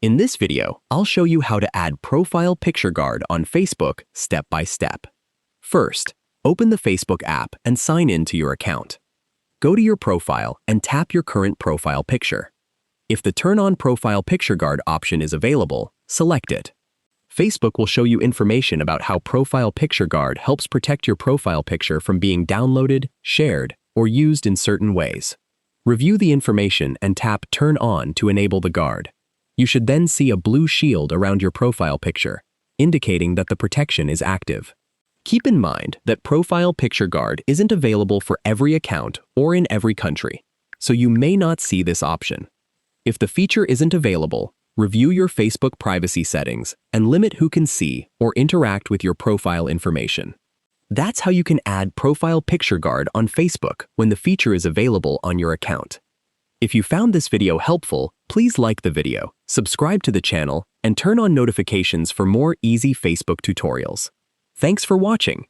In this video, I'll show you how to add Profile Picture Guard on Facebook step by step. First, open the Facebook app and sign in to your account. Go to your profile and tap your current profile picture. If the Turn on Profile Picture Guard option is available, select it. Facebook will show you information about how Profile Picture Guard helps protect your profile picture from being downloaded, shared, or used in certain ways. Review the information and tap Turn On to enable the guard. You should then see a blue shield around your profile picture, indicating that the protection is active. Keep in mind that Profile Picture Guard isn't available for every account or in every country, so you may not see this option. If the feature isn't available, review your Facebook privacy settings and limit who can see or interact with your profile information. That's how you can add Profile Picture Guard on Facebook when the feature is available on your account. If you found this video helpful, please like the video, subscribe to the channel, and turn on notifications for more easy Facebook tutorials. Thanks for watching.